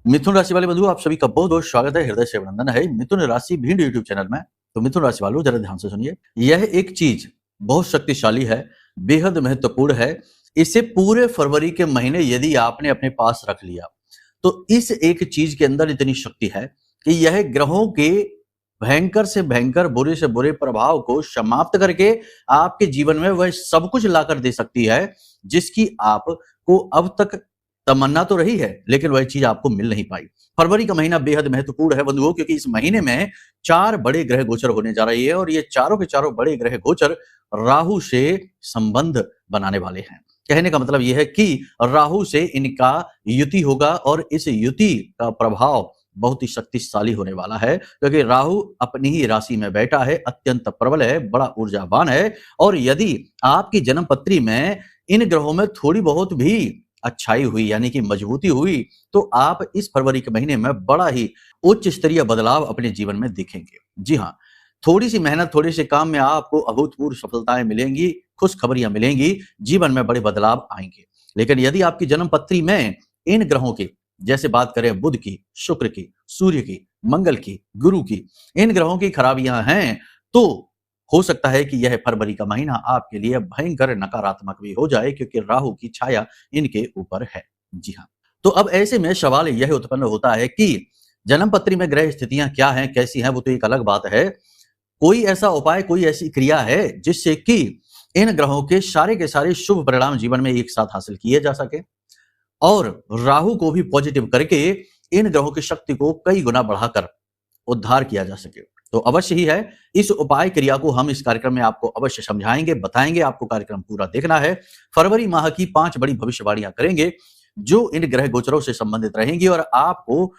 मिथुन राशि वाले बंधु, आप सभी का बहुत बहुत स्वागत है, हृदय से अभिनंदन है मिथुन राशि भीड़ यूट्यूब चैनल में। तो मिथुन राशि वालों, जरा ध्यान से सुनिए। यह एक चीज बहुत शक्तिशाली है, बेहद महत्वपूर्ण है। इसे पूरे फरवरी के महीने यदि आपने अपने पास रख लिया तो इस एक चीज के अंदर इतनी शक्ति है कि यह ग्रहों के भयंकर से भयंकर, बुरे से बुरे प्रभाव को समाप्त करके आपके जीवन में वह सब कुछ लाकर दे सकती है जिसकी आपको अब तक तमन्ना तो रही है, लेकिन वह चीज आपको मिल नहीं पाई। फरवरी का महीना बेहद महत्वपूर्ण है बंधुओं, क्योंकि इस महीने में 4 बड़े ग्रह गोचर होने जा रही है और ये चारों के चारों बड़े ग्रह गोचर राहु से संबंध बनाने वाले हैं। कहने का मतलब यह है कि राहु से इनका युति होगा और इस युति का प्रभाव बहुत ही शक्तिशाली होने वाला है, क्योंकि राहु अपनी ही राशि में बैठा है, अत्यंत प्रबल है, बड़ा ऊर्जावान है। और यदि आपकी जन्म पत्री में इन ग्रहों में थोड़ी बहुत भी अच्छाई हुई, यानी कि मजबूती हुई, तो आप इस फरवरी के महीने में बड़ा ही उच्च स्तरीय बदलाव अपने जीवन में दिखेंगे। जी हाँ, थोड़ी सी मेहनत, थोड़े से काम में आपको अभूतपूर्व सफलताएं मिलेंगी, खुशखबरियां मिलेंगी, जीवन में बड़े बदलाव आएंगे। लेकिन यदि आपकी जन्म पत्री में इन ग्रहों की, जैसे बात करें बुध की, शुक्र की, सूर्य की, मंगल की, गुरु की, इन ग्रहों की खराबियां हैं, तो हो सकता है कि यह फरवरी का महीना आपके लिए भयंकर नकारात्मक भी हो जाए, क्योंकि राहु की छाया इनके ऊपर है। जी हाँ, तो अब ऐसे में सवाल यह उत्पन्न होता है कि जन्म पत्री में ग्रह स्थितियां क्या हैं, कैसी हैं, वो तो एक अलग बात है। कोई ऐसा उपाय, कोई ऐसी क्रिया है जिससे कि इन ग्रहों के सारे शुभ परिणाम जीवन में एक साथ हासिल किए जा सके और राहु को भी पॉजिटिव करके इन ग्रहों की शक्ति को कई गुना बढ़ाकर उद्धार किया जा सके? तो अवश्य ही है, इस उपाय क्रिया को हम इस कार्यक्रम में आपको अवश्य समझाएंगे, बताएंगे। आपको कार्यक्रम पूरा देखना है। फरवरी माह की 5 बड़ी भविष्यवाणियां करेंगे जो इन ग्रह गोचरों से संबंधित रहेंगी और आपको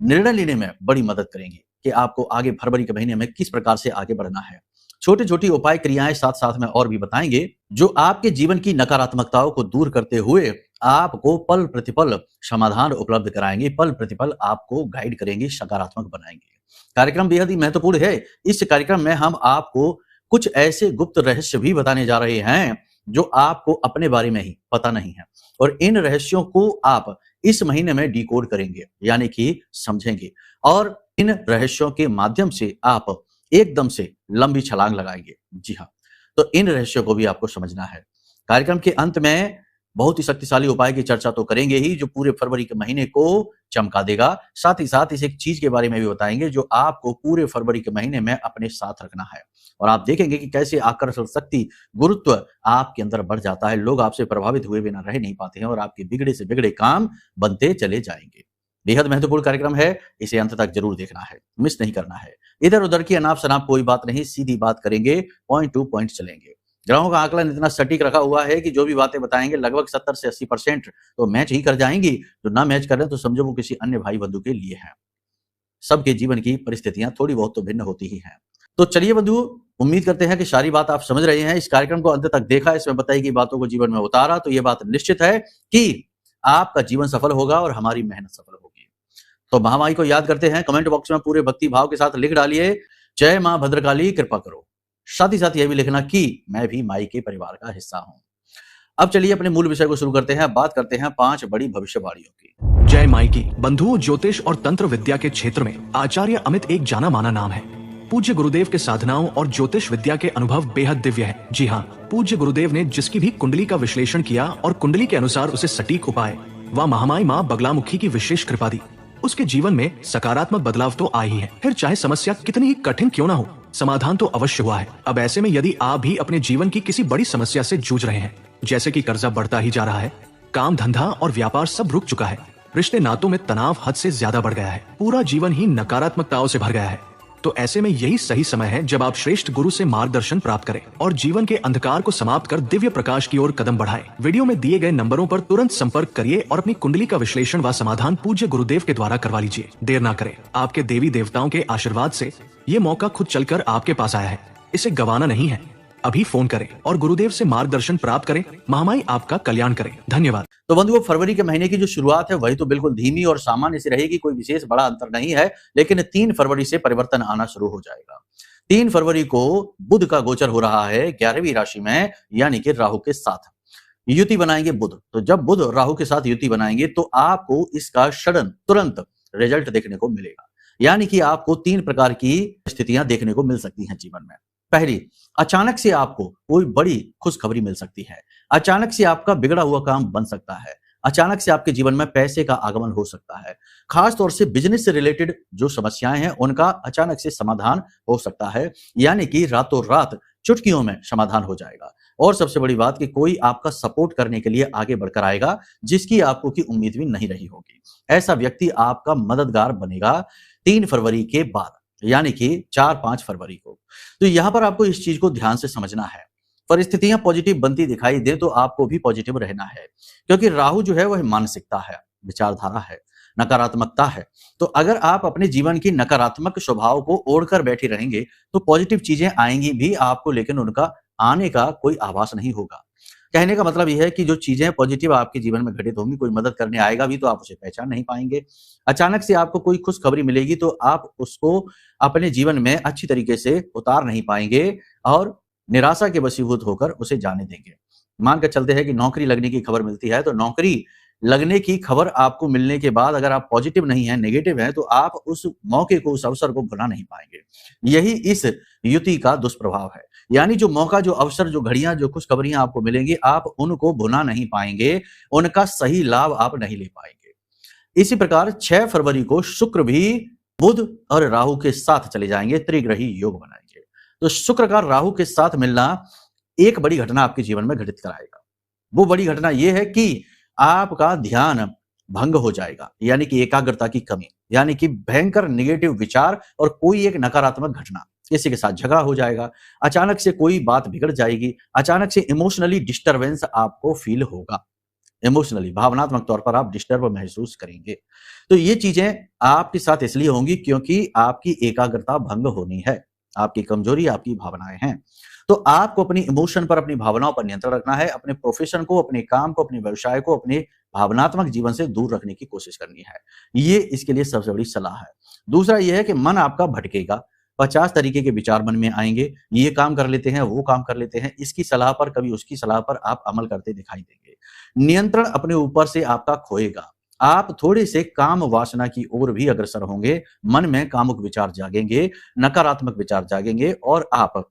निर्णय लेने में बड़ी मदद करेंगी कि आपको आगे फरवरी के महीने में किस प्रकार से आगे बढ़ना है। छोटी छोटी उपाय क्रियाएं साथ साथ में और भी बताएंगे जो आपके जीवन की नकारात्मकताओं को दूर करते हुए आपको पल प्रतिपल समाधान उपलब्ध कराएंगे, पल प्रतिपल आपको गाइड करेंगे, सकारात्मक बनाएंगे। कार्यक्रम बेहद ही महत्वपूर्ण है। इस कार्यक्रम में हम आपको कुछ ऐसे गुप्त रहस्य भी बताने जा रहे हैं जो आपको अपने बारे में ही पता नहीं है, और इन रहस्यों को आप इस महीने में डिकोड करेंगे, यानी कि समझेंगे, और इन रहस्यों के माध्यम से आप एकदम से लंबी छलांग लगाएंगे। जी हाँ, तो इन रहस्यों को भी आपको समझना है। कार्यक्रम के अंत में बहुत ही शक्तिशाली उपाय की चर्चा तो करेंगे ही, जो पूरे फरवरी के महीने को चमका देगा। साथ ही साथ इस एक चीज के बारे में भी बताएंगे जो आपको पूरे फरवरी के महीने में अपने साथ रखना है, और आप देखेंगे कि कैसे आकर्षण शक्ति, गुरुत्व आपके अंदर बढ़ जाता है। लोग आपसे प्रभावित हुए बिना रह नहीं पाते हैं और आपके बिगड़े से बिगड़े काम बनते चले जाएंगे। बेहद महत्वपूर्ण कार्यक्रम है, इसे अंत तक जरूर देखना है, मिस नहीं करना है। इधर उधर की अनाप शनाप कोई बात नहीं, सीधी बात करेंगे, पॉइंट टू पॉइंट चलेंगे। ग्रहों का आकलन इतना सटीक रखा हुआ है कि जो भी बातें बताएंगे लगभग 70 से 80% तो मैच ही कर जाएंगी। जो ना मैच कर रहे तो समझो वो किसी अन्य भाई बंधु के लिए है। सबके जीवन की परिस्थितियां थोड़ी बहुत तो भिन्न होती ही हैं। तो चलिए बंधु, उम्मीद करते हैं कि सारी बात आप समझ रहे हैं। इस कार्यक्रम को अंत तक देखा, इसमें बताई गई बातों को जीवन में उतारा, तो ये बात निश्चित है कि आपका जीवन सफल होगा और हमारी मेहनत सफल होगी। तो महामाई को याद करते हैं, कमेंट बॉक्स में पूरे भक्ति भाव के साथ लिख डालिए, जय मां भद्रकाली कृपा करो। साथ ही साथ यह भी लिखना कि मैं भी माई के परिवार का हिस्सा हूं। अब चलिए अपने मूल विषय को शुरू करते हैं। बात करते हैं 5 बड़ी भविष्यवाणियों की। जय माई की। बंधुओं, ज्योतिष और तंत्र विद्या के क्षेत्र में आचार्य अमित एक जाना माना नाम है। पूज्य गुरुदेव के साधनाओं और ज्योतिष विद्या के अनुभव बेहद दिव्य है। जी हाँ, पूज्य गुरुदेव ने जिसकी भी कुंडली का विश्लेषण किया और कुंडली के अनुसार उसे सटीक उपाय व महामाई माँ बगलामुखी की विशेष कृपा दी, उसके जीवन में सकारात्मक बदलाव तो आ ही है। फिर चाहे समस्या कितनी ही कठिन क्यों ना हो, समाधान तो अवश्य हुआ है। अब ऐसे में यदि आप भी अपने जीवन की किसी बड़ी समस्या से जूझ रहे हैं, जैसे कि कर्जा बढ़ता ही जा रहा है, काम धंधा और व्यापार सब रुक चुका है, रिश्ते नातों में तनाव हद से ज्यादा बढ़ गया है, पूरा जीवन ही नकारात्मकताओं से भर गया है, तो ऐसे में यही सही समय है जब आप श्रेष्ठ गुरु से मार्गदर्शन प्राप्त करें और जीवन के अंधकार को समाप्त कर दिव्य प्रकाश की ओर कदम बढ़ाएं। वीडियो में दिए गए नंबरों पर तुरंत संपर्क करिए और अपनी कुंडली का विश्लेषण व समाधान पूज्य गुरुदेव के द्वारा करवा लीजिए। देर ना करें, आपके देवी देवताओं के आशीर्वाद से ये मौका खुद चलकर आपके पास आया है, इसे गंवाना नहीं है। अभी फोन करें और गुरुदेव से मार्गदर्शन प्राप्त करें। महामाई आपका कल्याण करें। धन्यवाद। तो बंधुओं, फरवरी के महीने की जो शुरुआत है वही तो बिल्कुल धीमी और सामान्य सी रहेगी, कोई विशेष बड़ा अंतर नहीं है। लेकिन 3 फरवरी से परिवर्तन आना शुरू हो जाएगा। 3 फरवरी को बुध का गोचर हो रहा है 11वीं राशि में, यानी कि राहु के साथ। युति बनाएंगे बुध, तो जब बुध राहु के साथ युति बनाएंगे तो आपको इसका सडन तुरंत रिजल्ट देखने को मिलेगा। यानी कि आपको 3 प्रकार की स्थितियां देखने को मिल सकती हैं जीवन में। पहली, अचानक से आपको कोई बड़ी खुशखबरी मिल सकती है, अचानक से आपका बिगड़ा हुआ काम बन सकता है, अचानक से आपके जीवन में पैसे का आगमन हो सकता है, खास तौर से बिजनेस से रिलेटेड जो समस्याएं हैं उनका अचानक से समाधान हो सकता है, यानी कि रातों रात चुटकियों में समाधान हो जाएगा। और सबसे बड़ी बात कि कोई आपका सपोर्ट करने के लिए आगे बढ़कर आएगा जिसकी आपको की उम्मीद भी नहीं रही होगी। ऐसा व्यक्ति आपका मददगार बनेगा 3 फरवरी के बाद, यानी कि 4-5 फरवरी को। तो यहां पर आपको इस चीज को ध्यान से समझना है। परिस्थितियां पॉजिटिव बनती दिखाई दे तो आपको भी पॉजिटिव रहना है, क्योंकि राहु जो है वह मानसिकता है, विचारधारा है, नकारात्मकता है। तो अगर आप अपने जीवन की नकारात्मक स्वभाव को ओढ़कर बैठे रहेंगे तो पॉजिटिव चीजें आएंगी भी आपको, लेकिन उनका आने का कोई आभास नहीं होगा। कहने का मतलब यह है कि जो चीजें पॉजिटिव आपके जीवन में घटित होंगी, कोई मदद करने आएगा भी तो आप उसे पहचान नहीं पाएंगे। अचानक से आपको कोई खुशखबरी मिलेगी तो आप उसको अपने जीवन में अच्छी तरीके से उतार नहीं पाएंगे और निराशा के वशीभूत होकर उसे जाने देंगे। मान कर चलते हैं कि नौकरी लगने की खबर मिलती है, तो नौकरी लगने की खबर आपको मिलने के बाद अगर आप पॉजिटिव नहीं है, नेगेटिव है, तो आप उस मौके को, उस अवसर को भुला नहीं पाएंगे। यही इस युति का दुष्प्रभाव है। यानी जो मौका, जो अवसर, जो घड़ियां, जो खुशखबरियां आपको मिलेंगी, आप उनको भुला नहीं पाएंगे, उनका सही लाभ आप नहीं ले पाएंगे। इसी प्रकार 6 फरवरी को शुक्र भी बुध और राहु के साथ चले जाएंगे, त्रिग्रही योग बनाएंगे। तो शुक्र का राहु के साथ मिलना एक बड़ी घटना आपके जीवन में घटित कराएगा। वो बड़ी घटना यह है कि आपका ध्यान भंग हो जाएगा, यानी कि एकाग्रता की कमी, यानी कि भयंकर नेगेटिव विचार और कोई एक नकारात्मक घटना, किसी के साथ झगड़ा हो जाएगा, अचानक से कोई बात बिगड़ जाएगी, अचानक से इमोशनली डिस्टर्बेंस आपको फील होगा, इमोशनली, भावनात्मक तौर पर आप डिस्टर्ब महसूस करेंगे। तो ये चीजें आपके साथ इसलिए होंगी क्योंकि आपकी एकाग्रता भंग होनी है, आपकी कमजोरी आपकी भावनाएं हैं। तो आपको अपनी इमोशन पर, अपनी भावनाओं पर नियंत्रण रखना है, अपने प्रोफेशन को, अपने काम को, अपने व्यवसाय को, अपने भावनात्मक जीवन से दूर रखने की कोशिश करनी है। ये इसके लिए सबसे बड़ी सलाह है। दूसरा यह है कि मन आपका भटकेगा, 50 तरीके के विचार मन में आएंगे, ये काम कर लेते हैं, वो काम कर लेते हैं, इसकी सलाह पर, कभी उसकी सलाह पर आप अमल करते दिखाई देंगे। नियंत्रण अपने ऊपर से आपका खोएगा, आप थोड़े से काम वासना की ओर भी अग्रसर होंगे, मन में कामुक विचार जागेंगे, नकारात्मक विचार जागेंगे और आप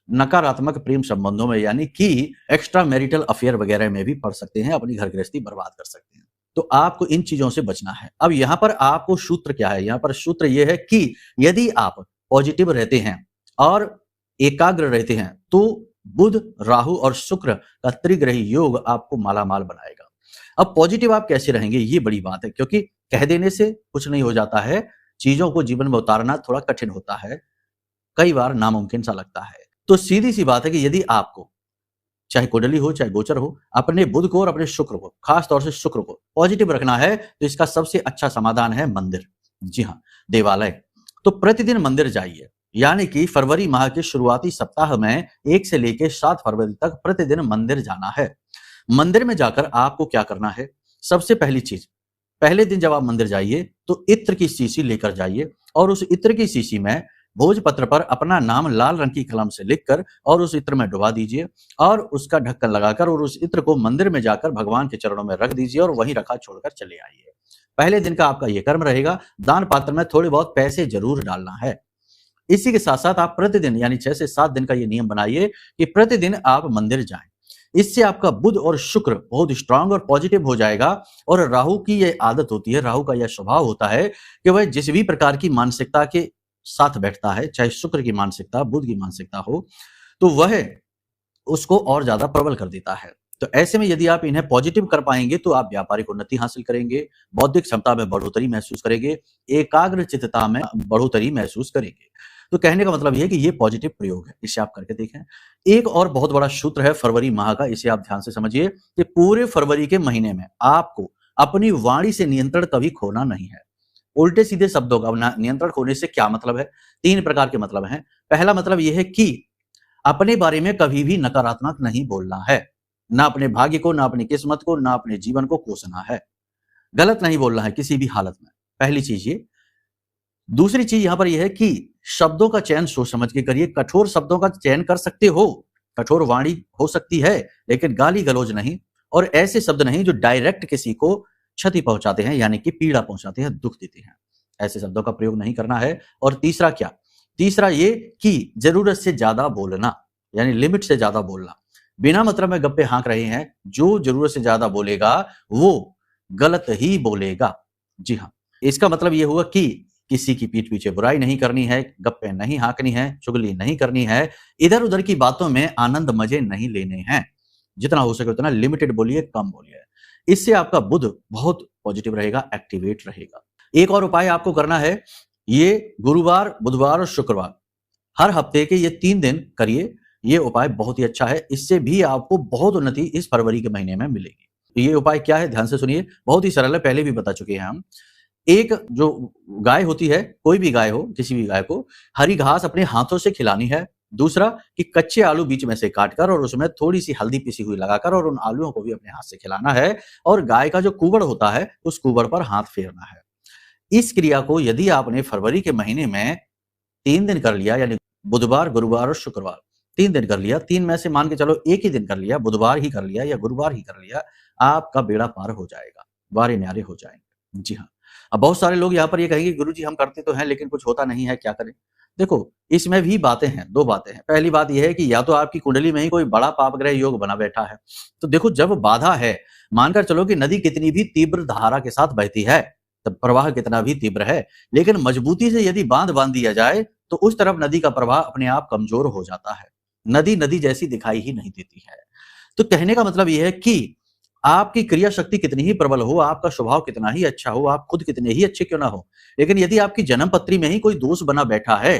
नकारात्मक प्रेम संबंधों में, यानी कि एक्स्ट्रा मैरिटल अफेयर वगैरह में भी पड़ सकते हैं, अपनी घर गृहस्थी बर्बाद कर सकते हैं। तो आपको इन चीजों से बचना है। अब यहां पर आपको सूत्र क्या है? यहां पर सूत्र यह है कि यदि आप पॉजिटिव रहते हैं और एकाग्र रहते हैं तो बुध, राहु और शुक्र का त्रिग्रही योग आपको मालामाल बनाएगा। अब पॉजिटिव आप कैसे रहेंगे, ये बड़ी बात है, क्योंकि कह देने से कुछ नहीं हो जाता है, चीजों को जीवन में उतारना थोड़ा कठिन होता है, कई बार नामुमकिन सा लगता है। तो सीधी सी बात है कि यदि आपको चाहे कुंडली हो, चाहे गोचर हो, अपने बुध को और अपने शुक्र को, खास तौर से शुक्र को पॉजिटिव रखना है, तो इसका सबसे अच्छा समाधान है मंदिर। जी हाँ, देवालय। तो प्रतिदिन मंदिर जाइए, यानी कि फरवरी माह के शुरुआती सप्ताह में 1 से लेकर 7 फरवरी तक प्रतिदिन मंदिर जाना है। मंदिर में जाकर आपको क्या करना है? सबसे पहली चीज, पहले दिन जब आप मंदिर जाइए तो इत्र की शीशी लेकर जाइए और उस इत्र की शीशी में भोजपत्र पर अपना नाम लाल रंग की कलम से लिखकर और उस इत्र में डुबा दीजिए और उसका ढक्कन लगाकर और उस इत्र को मंदिर में जाकर भगवान के चरणों में रख दीजिए और वहीं रखा छोड़कर चले आइए। पहले दिन का आपका यह कर्म रहेगा। दान पात्र में थोड़े बहुत पैसे जरूर डालना है। इसी के साथ साथ आप प्रतिदिन, यानी 6 से 7 दिन का ये नियम बनाइए कि प्रतिदिन आप मंदिर जाएं। इससे आपका बुध और शुक्र बहुत स्ट्रांग और पॉजिटिव हो जाएगा। और राहु की यह आदत होती है, राहु का यह स्वभाव होता है कि वह जिस भी प्रकार की मानसिकता के साथ बैठता है, चाहे शुक्र की मानसिकता, बुध की मानसिकता हो, तो वह उसको और ज्यादा प्रबल कर देता है। तो ऐसे में यदि आप इन्हें पॉजिटिव कर पाएंगे तो आप व्यापारिक उन्नति हासिल करेंगे, बौद्धिक क्षमता में बढ़ोतरी महसूस करेंगे, एकाग्र चित्तता में बढ़ोतरी महसूस करेंगे। तो कहने का मतलब यह है कि ये पॉजिटिव प्रयोग है, इसे आप करके देखें। एक और बहुत बड़ा सूत्र है फरवरी माह का, इसे आप ध्यान से समझिए कि पूरे फरवरी के महीने में आपको अपनी वाणी से नियंत्रण कभी खोना नहीं है। उल्टे सीधे शब्दों का नियंत्रण खोने से क्या मतलब है? 3 प्रकार के मतलब हैं। पहला मतलब यह है कि अपने बारे में कभी भी नकारात्मक नहीं बोलना है, ना अपने भाग्य को, ना अपनी किस्मत को, ना अपने जीवन को कोसना है, गलत नहीं बोलना है किसी भी हालत में। पहली चीज ये। दूसरी चीज यहां पर यह है कि शब्दों का चयन सोच समझ के करिए। कठोर शब्दों का चयन कर सकते हो, कठोर वाणी हो सकती है, लेकिन गाली गलौज नहीं। और ऐसे शब्द नहीं जो डायरेक्ट किसी को क्षति पहुंचाते हैं, यानी कि पीड़ा पहुंचाते हैं, दुख देते हैं। ऐसे शब्दों का प्रयोग नहीं करना है। और तीसरा क्या? तीसरा ये कि जरूरत से ज्यादा बोलना, यानी लिमिट से ज्यादा बोलना। बिना मतलब में गप्पे हाँक रहे हैं, जो जरूरत से ज्यादा बोलेगा वो गलत ही बोलेगा। जी हाँ, इसका मतलब ये हुआ कि किसी की पीठ पीछे बुराई नहीं करनी है, गप्पे नहीं हाँकनी है, चुगली नहीं करनी है, इधर उधर की बातों में आनंद मजे नहीं लेने हैं। जितना हो सके उतना लिमिटेड बोलिए, कम बोलिए। इससे आपका बुध बहुत पॉजिटिव रहेगा, एक्टिवेट रहेगा। एक और उपाय आपको करना है, ये गुरुवार, बुधवार और शुक्रवार हर हफ्ते के ये 3 दिन करिए। ये उपाय बहुत ही अच्छा है, इससे भी आपको बहुत उन्नति इस फरवरी के महीने में मिलेगी। तो ये उपाय क्या है, ध्यान से सुनिए, बहुत ही सरल है, पहले भी बता चुके हैं हम। एक जो गाय होती है, कोई भी गाय हो, किसी भी गाय को हरी घास अपने हाथों से खिलानी है। दूसरा कि कच्चे आलू बीच में से काटकर और उसमें थोड़ी सी हल्दी पिसी हुई लगाकर और उन आलूओं को भी अपने हाथ से खिलाना है। और गाय का जो कुबड़ होता है, उस कुबड़ पर हाथ फेरना है। इस क्रिया को यदि आपने फरवरी के महीने में 3 दिन कर लिया, यानी बुधवार, गुरुवार और शुक्रवार 3 दिन कर लिया, 3 में से मान के चलो एक ही दिन कर लिया, बुधवार ही कर लिया या गुरुवार ही कर लिया, आपका बेड़ा पार हो जाएगा, वारे न्यारे हो जाएंगे। जी हाँ। अब बहुत सारे लोग यहाँ पर ये कहेंगे गुरुजी हम करते तो हैं लेकिन कुछ होता नहीं है, क्या करें? देखो, इसमें भी बातें हैं, 2 बातें हैं। पहली बात यह है कि या तो आपकी कुंडली में ही कोई बड़ा पाप ग्रह योग बना बैठा है। तो देखो, जब बाधा है, मानकर चलो कि नदी कितनी भी तीव्र धारा के साथ बहती है, तब प्रवाह कितना भी तीव्र है, लेकिन मजबूती से यदि बांध दिया जाए तो उस तरफ नदी का प्रवाह अपने आप कमजोर हो जाता है। नदी नदी जैसी दिखाई ही नहीं देती है। तो कहने का मतलब यह है कि आपकी क्रिया शक्ति कितनी ही प्रबल हो, आपका स्वभाव कितना ही अच्छा हो, आप खुद कितने ही अच्छे क्यों ना हो, लेकिन यदि आपकी जन्म पत्री में ही कोई दोष बना बैठा है,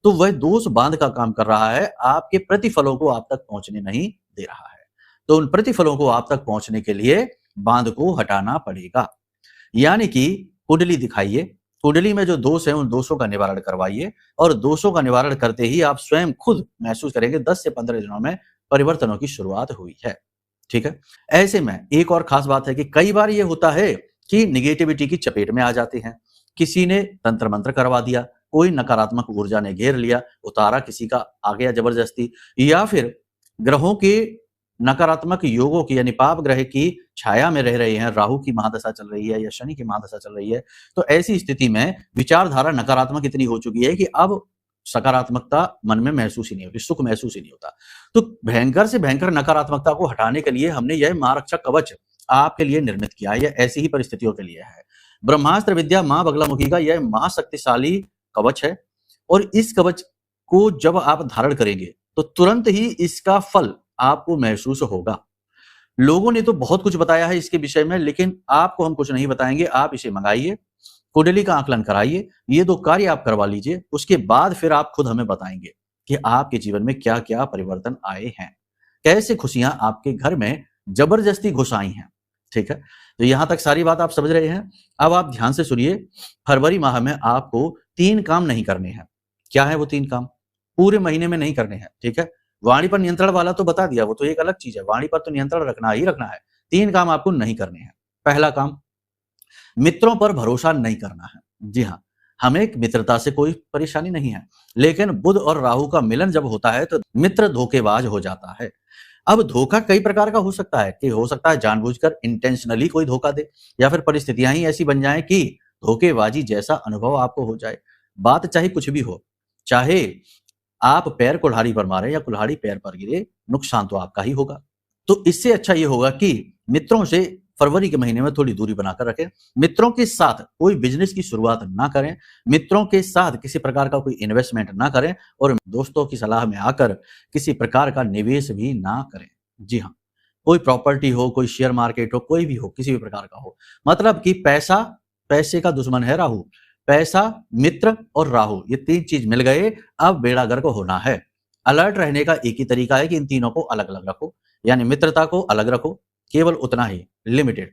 तो वह दोष बांध का काम कर रहा है, आपके प्रतिफलों को आप तक पहुंचने नहीं दे रहा है। तो उन प्रतिफलों को आप तक पहुंचने के लिए बांध को हटाना पड़ेगा। यानी कि कुंडली दिखाइए, कुंडली में जो दोष है उन दोषों का निवारण करवाइए, और दोषों का निवारण करते ही आप स्वयं खुद महसूस करेंगे 10 से 15 दिनों में परिवर्तनों की शुरुआत हुई है। ठीक है। ऐसे में एक और खास बात है कि कई बार ये होता है कि निगेटिविटी की चपेट में आ जाते हैं। किसी ने तंत्र मंत्र करवा दिया, कोई नकारात्मक ऊर्जा ने घेर लिया, उतारा किसी का आ गया जबरदस्ती, या फिर ग्रहों के नकारात्मक योगों की, यानी पाप ग्रह की छाया में रह रहे हैं, राहु की महादशा चल रही है या शनि की महादशा चल रही है, तो ऐसी स्थिति में विचारधारा नकारात्मक इतनी हो चुकी है कि अब सकारात्मकता मन में महसूस ही नहीं होती, सुख महसूस ही नहीं होता। तो भयंकर से भयंकर नकारात्मकता को हटाने के लिए हमने यह महारक्षक कवच आपके लिए निर्मित किया है, यह ऐसी ही परिस्थितियों के लिए है। ब्रह्मास्त्र विद्या मां बगलामुखी का यह महाशक्तिशाली कवच है, और इस कवच को जब आप धारण करेंगे तो तुरंत ही इसका फल आपको महसूस होगा। लोगों ने तो बहुत कुछ बताया है इसके विषय में, लेकिन आपको हम कुछ नहीं बताएंगे। आप इसे मंगाइए, कुंडली का आकलन कराइए, ये 2 कार्य आप करवा लीजिए, उसके बाद फिर आप खुद हमें बताएंगे कि आपके जीवन में क्या क्या परिवर्तन आए हैं, कैसे खुशियां आपके घर में जबरदस्ती घुस आई हैं। ठीक है, तो यहां तक सारी बात आप समझ रहे हैं। अब आप ध्यान से सुनिए, फरवरी माह में आपको 3 काम नहीं करने हैं। क्या है वो 3 काम? पूरे महीने में नहीं करने हैं। ठीक है, वाणी पर नियंत्रण वाला तो बता दिया, वो तो एक अलग चीज है, वाणी पर तो नियंत्रण रखना ही रखना है। 3 काम आपको नहीं करने हैं। पहला काम, मित्रों पर भरोसा नहीं करना है। जी हाँ, हमें मित्रता से कोई परेशानी नहीं है, लेकिन बुध और राहु का मिलन जब होता है तो मित्र धोखेबाज हो जाता है। अब धोखा कई प्रकार का हो सकता है, कि हो सकता है जानबूझकर इंटेंशनली कोई धोखा दे, या फिर परिस्थितियां ही ऐसी बन जाएं कि धोखेबाजी जैसा अनुभव आपको हो जाए। बात चाहे कुछ भी हो, चाहे आप पैर कुल्हाड़ी पर मारे या कुल्हाड़ी पैर पर गिरे, नुकसान तो आपका ही होगा। तो इससे अच्छा ये होगा कि मित्रों से फरवरी के महीने में थोड़ी दूरी बनाकर रखें। मित्रों के साथ कोई बिजनेस की शुरुआत ना करें, मित्रों के साथ किसी प्रकार का कोई इन्वेस्टमेंट ना करें, और दोस्तों की सलाह में आकर किसी प्रकार का निवेश भी ना करें। जी हाँ, कोई प्रॉपर्टी हो, कोई शेयर मार्केट हो, कोई भी हो, किसी भी प्रकार का हो। मतलब कि पैसा, पैसे का दुश्मन है राहु। पैसा, मित्र और राहु, ये 3 चीज मिल गए, अब बेड़ा गर्क होना है। अलर्ट रहने का एक ही तरीका है कि इन तीनों को अलग अलग रखो, यानी मित्रता को अलग रखो, केवल उतना ही, लिमिटेड।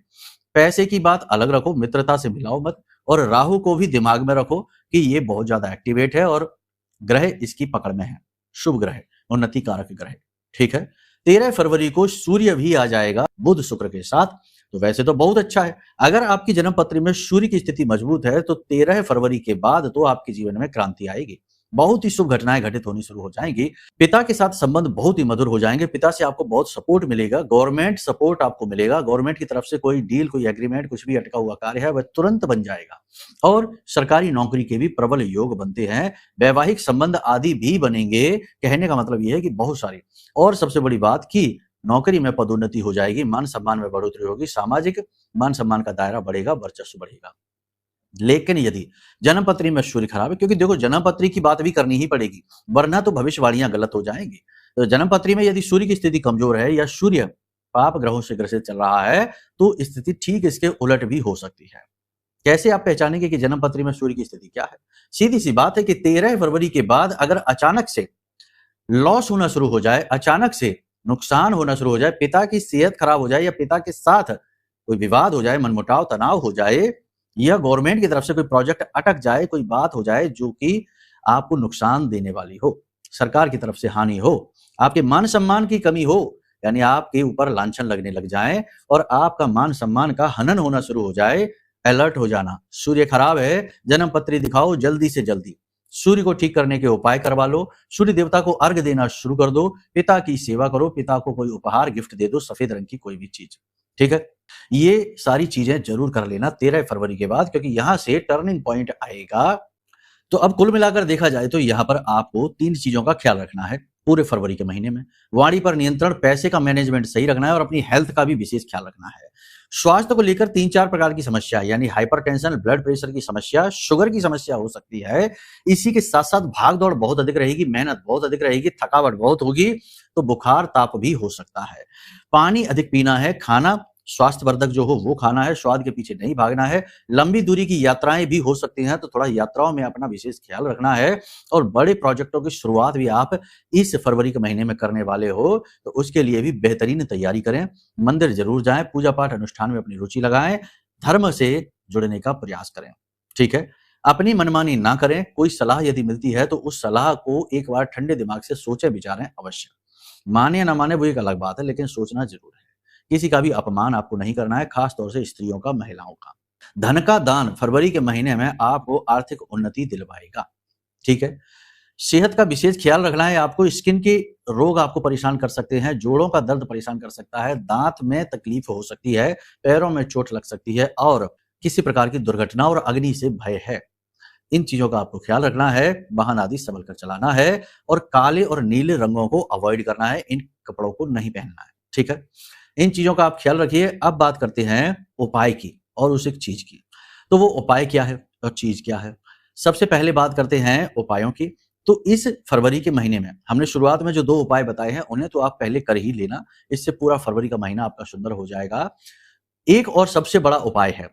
पैसे की बात अलग रखो, मित्रता से मिलाओ मत, और राहु को भी दिमाग में रखो कि ये बहुत ज्यादा एक्टिवेट है और ग्रह इसकी पकड़ में है, शुभ ग्रह, उन्नति कारक ग्रह। ठीक है, 13 फरवरी को सूर्य भी आ जाएगा बुध शुक्र के साथ, तो वैसे तो बहुत अच्छा है। अगर आपकी जन्म पत्री में सूर्य की स्थिति मजबूत है तो 13 फरवरी के बाद तो आपके जीवन में क्रांति आएगी। बहुत ही शुभ घटनाएं घटित होनी शुरू हो जाएंगी। पिता के साथ संबंध बहुत ही मधुर हो जाएंगे। पिता से आपको बहुत सपोर्ट मिलेगा, गवर्नमेंट सपोर्ट आपको मिलेगा। गवर्नमेंट की तरफ से कोई डील, कोई एग्रीमेंट, कुछ भी अटका हुआ कार्य है वह तुरंत बन जाएगा और सरकारी नौकरी के भी प्रबल योग बनते हैं। वैवाहिक संबंध आदि भी बनेंगे। कहने का मतलब यह है कि बहुत सारी, और सबसे बड़ी बात कि नौकरी में पदोन्नति हो जाएगी, मान सम्मान में बढ़ोतरी होगी, सामाजिक मान सम्मान का दायरा बढ़ेगा, वर्चस्व बढ़ेगा। लेकिन यदि जन्म पत्री में सूर्य खराब है, क्योंकि देखो जन्म पत्री की बात भी करनी ही पड़ेगी, वरना तो भविष्यवाणियां गलत हो जाएंगी। तो जन्म पत्री में यदि सूर्य की स्थिति कमजोर है या सूर्य पाप ग्रहों से ग्रसित चल रहा है तो स्थिति ठीक इसके उलट भी हो सकती है। कैसे आप पहचानेंगे कि जन्म पत्री में सूर्य की स्थिति क्या है? सीधी सी बात है कि 13 फरवरी के बाद अगर अचानक से लॉस होना शुरू हो जाए, अचानक से नुकसान होना शुरू हो जाए, पिता की सेहत खराब हो जाए या पिता के साथ कोई विवाद हो जाए, मनमुटाव, तनाव हो जाए, या गवर्नमेंट की तरफ से कोई प्रोजेक्ट अटक जाए, कोई बात हो जाए जो कि आपको नुकसान देने वाली हो, सरकार की तरफ से हानि हो, आपके मान सम्मान की कमी हो, यानी आपके ऊपर लांछन लगने लग जाए और आपका मान सम्मान का हनन होना शुरू हो जाए, अलर्ट हो जाना। सूर्य खराब है, जन्म पत्री दिखाओ जल्दी से जल्दी, सूर्य को ठीक करने के उपाय करवा लो, सूर्य देवता को अर्घ देना शुरू कर दो, पिता की सेवा करो, पिता को कोई उपहार गिफ्ट दे दो, सफेद रंग की कोई भी चीज, ठीक है। ये सारी चीजें जरूर कर लेना 13 फरवरी के बाद, क्योंकि यहां से टर्निंग पॉइंट आएगा। तो अब कुल मिलाकर देखा जाए तो यहाँ पर आपको 3 चीजों का ख्याल रखना है पूरे फरवरी के महीने में। वाणी पर नियंत्रण, पैसे का मैनेजमेंट सही रखना है और अपनी हेल्थ का भी विशेष ख्याल रखना है। स्वास्थ्य को लेकर 3-4 प्रकार की समस्या, यानी हाइपरटेंशन, ब्लड प्रेशर की समस्या, शुगर की समस्या हो सकती है। इसी के साथ साथ भाग दौड़ बहुत अधिक रहेगी, मेहनत बहुत अधिक रहेगी, थकावट बहुत होगी, तो बुखार ताप भी हो सकता है। पानी अधिक पीना है, खाना स्वास्थ्यवर्धक जो हो वो खाना है, स्वाद के पीछे नहीं भागना है। लंबी दूरी की यात्राएं भी हो सकती हैं, तो थोड़ा यात्राओं में अपना विशेष ख्याल रखना है। और बड़े प्रोजेक्टों की शुरुआत भी आप इस फरवरी के महीने में करने वाले हो, तो उसके लिए भी बेहतरीन तैयारी करें। मंदिर जरूर जाएं, पूजा पाठ अनुष्ठान में अपनी रुचि लगाएं, धर्म से जुड़ने का प्रयास करें, ठीक है। अपनी मनमानी ना करें, कोई सलाह यदि मिलती है तो उस सलाह को एक बार ठंडे दिमाग से सोचें विचारें अवश्य। माने या ना माने वो एक अलग बात है, लेकिन सोचना जरूर है। किसी का भी अपमान आपको नहीं करना है, खास तौर से स्त्रियों का, महिलाओं का। धन का दान फरवरी के महीने में आपको आर्थिक उन्नति दिलवाएगा, ठीक है। सेहत का विशेष ख्याल रखना है आपको। स्किन के रोग आपको परेशान कर सकते हैं, जोड़ों का दर्द परेशान कर सकता है, दांत में तकलीफ हो सकती है, पैरों में चोट लग सकती है और किसी प्रकार की दुर्घटना और अग्नि से भय है। इन चीजों का आपको ख्याल रखना है, वाहन आदि संभल कर चलाना है और काले और नीले रंगों को अवॉइड करना है, इन कपड़ों को नहीं पहनना है, ठीक है। इन चीजों का आप ख्याल रखिए। अब बात करते हैं उपाय की और उस एक चीज की। तो वो उपाय क्या है और चीज क्या है? सबसे पहले बात करते हैं उपायों की। तो इस फरवरी के महीने में हमने शुरुआत में जो 2 उपाय बताए हैं उन्हें तो आप पहले कर ही लेना, इससे पूरा फरवरी का महीना आपका सुंदर हो जाएगा। एक और सबसे बड़ा उपाय है,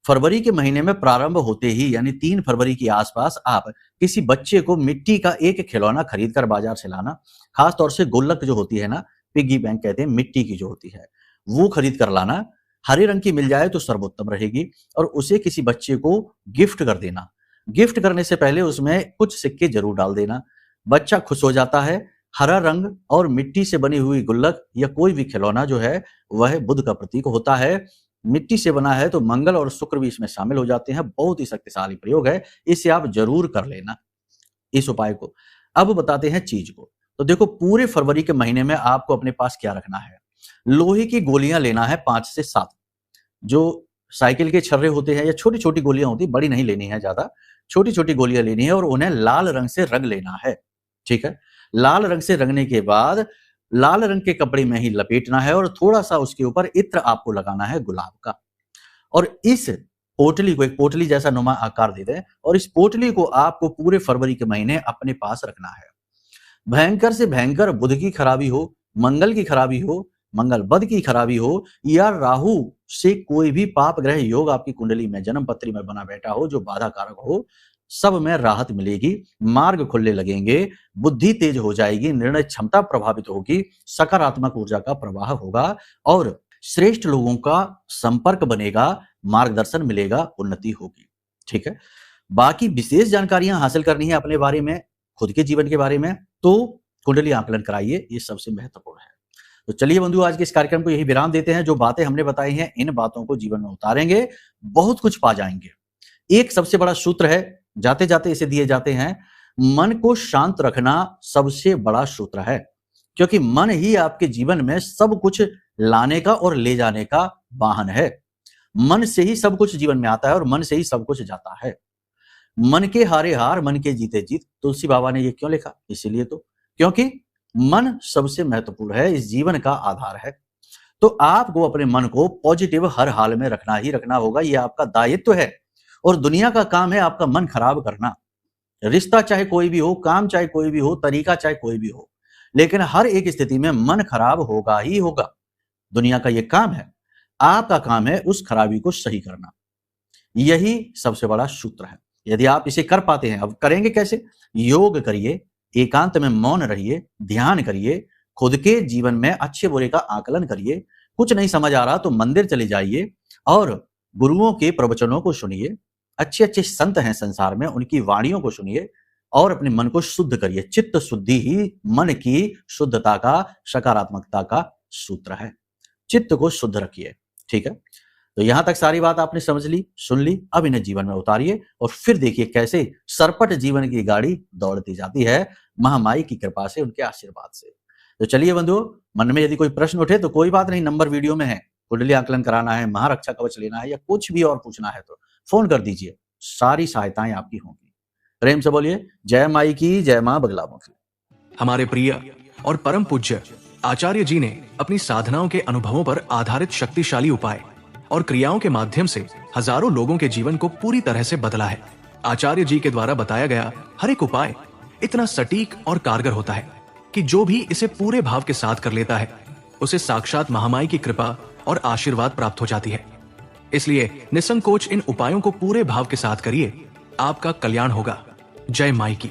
फरवरी के महीने में प्रारंभ होते ही यानी 3 फरवरी के आसपास आप किसी बच्चे को मिट्टी का एक खिलौना खरीद कर बाजार से लाना। खास तौर से गुल्लक जो होती है ना, पिग्गी बैंक कहते हैं, मिट्टी की जो होती है वो खरीद कर लाना। हरे रंग की मिल जाए तो सर्वोत्तम रहेगी और उसे किसी बच्चे को गिफ्ट कर देना। गिफ्ट करने से पहले उसमें कुछ सिक्के जरूर डाल देना, बच्चा खुश हो जाता है। हरा रंग और मिट्टी से बनी हुई गुल्लक या कोई भी खिलौना जो है वह बुध का प्रतीक होता है। मिट्टी से बना है तो मंगल और शुक्र भी इसमें शामिल हो जाते हैं। बहुत ही शक्तिशाली प्रयोग है, इसे आप जरूर कर लेना इस उपाय को। अब बताते हैं चीज को। तो देखो पूरे फरवरी के महीने में आपको अपने पास क्या रखना है। लोहे की गोलियां लेना है 5 से 7, जो साइकिल के छर्रे होते हैं या छोटी छोटी गोलियां होती, बड़ी नहीं लेनी है ज्यादा, छोटी छोटी गोलियां लेनी है और उन्हें लाल रंग से रंग लेना है, ठीक है। लाल रंग से रंगने के बाद लाल रंग के कपड़े में ही लपेटना है और थोड़ा सा उसके ऊपर इत्र आपको लगाना है गुलाब का। और इस पोटली को एक पोटली जैसा नुमा आकार दे दें और इस पोटली को आपको पूरे फरवरी के महीने अपने पास रखना है। भयंकर से भयंकर बुध की खराबी हो, मंगल की खराबी हो, मंगल बुध की खराबी हो या राहु से कोई भी पाप ग्रह योग आपकी कुंडली में जन्म पत्री में बना बैठा हो जो बाधा कारक हो, सब में राहत मिलेगी, मार्ग खुलने लगेंगे, बुद्धि तेज हो जाएगी, निर्णय क्षमता प्रभावित होगी, सकारात्मक ऊर्जा का प्रवाह होगा और श्रेष्ठ लोगों का संपर्क बनेगा, मार्गदर्शन मिलेगा, उन्नति होगी, ठीक है। बाकी विशेष जानकारियां हासिल करनी है अपने बारे में, खुद के जीवन के बारे में, तो कुंडली आकलन कराइए, ये सबसे महत्वपूर्ण है। तो चलिए बंधु, आज के इस कार्यक्रम को यही विराम देते हैं। जो बातें हमने बताई हैं इन बातों को जीवन में उतारेंगे, बहुत कुछ पा जाएंगे। एक सबसे बड़ा सूत्र है, जाते जाते इसे दिए जाते हैं, मन को शांत रखना सबसे बड़ा सूत्र है, क्योंकि मन ही आपके जीवन में सब कुछ लाने का और ले जाने का वाहन है। मन से ही सब कुछ जीवन में आता है और मन से ही सब कुछ जाता है। मन के हारे हार, मन के जीते जीत, तुलसी बाबा ने ये क्यों लिखा? इसीलिए तो क्योंकि मन सबसे महत्वपूर्ण है, इस जीवन का आधार है। तो आपको अपने मन को पॉजिटिव हर हाल में रखना ही रखना होगा, यह आपका दायित्व है। और दुनिया का काम है आपका मन खराब करना। रिश्ता चाहे कोई भी हो, काम चाहे कोई भी हो, तरीका चाहे कोई भी हो, लेकिन हर एक स्थिति में मन खराब होगा ही होगा। दुनिया का यह काम है, आपका काम है उस खराबी को सही करना। यही सबसे बड़ा सूत्र है। यदि आप इसे कर पाते हैं, अब करेंगे कैसे? योग करिए, एकांत में मौन रहिए, ध्यान करिए, खुद के जीवन में अच्छे बुरे का आकलन करिए। कुछ नहीं समझ आ रहा तो मंदिर चले जाइए और गुरुओं के प्रवचनों को सुनिए। अच्छे अच्छे संत हैं संसार में, उनकी वाणियों को सुनिए और अपने मन को शुद्ध करिए। चित्त शुद्धि ही मन की शुद्धता का, सकारात्मकता का सूत्र है। चित्त को शुद्ध रखिए, ठीक है? तो यहां तक सारी बात आपने समझ ली, सुन ली। अब इन्हें जीवन में उतारिए और फिर देखिए कैसे सरपट जीवन की गाड़ी दौड़ती जाती है, महामाई की कृपा से, उनके आशीर्वाद से। तो चलिए बंधुओं, मन में यदि कोई प्रश्न उठे तो कोई बात नहीं, नंबर वीडियो में है। कुंडली आकलन कराना है, महारक्षा कवच लेना है या कुछ भी और पूछना है तो फोन कर दीजिए, सारी सहायताएं आपकी होंगी। प्रेम से बोलिए जय माई की, जय मां बगलामुख की। हमारे प्रिय और परम पूज्य आचार्य जी ने अपनी साधनाओं के अनुभवों पर आधारित शक्तिशाली उपाय और क्रियाओं के माध्यम से हजारों लोगों के जीवन को पूरी तरह से बदला है। आचार्य जी के द्वारा बताया गया हर एक उपाय इतना सटीक और कारगर होता है कि जो भी इसे पूरे भाव के साथ कर लेता है, उसे साक्षात महामाई की कृपा और आशीर्वाद प्राप्त हो जाती है। इसलिए निसंकोच इन उपायों को पूरे भाव के साथ करिए, आपका कल्याण होगा। जय माई की।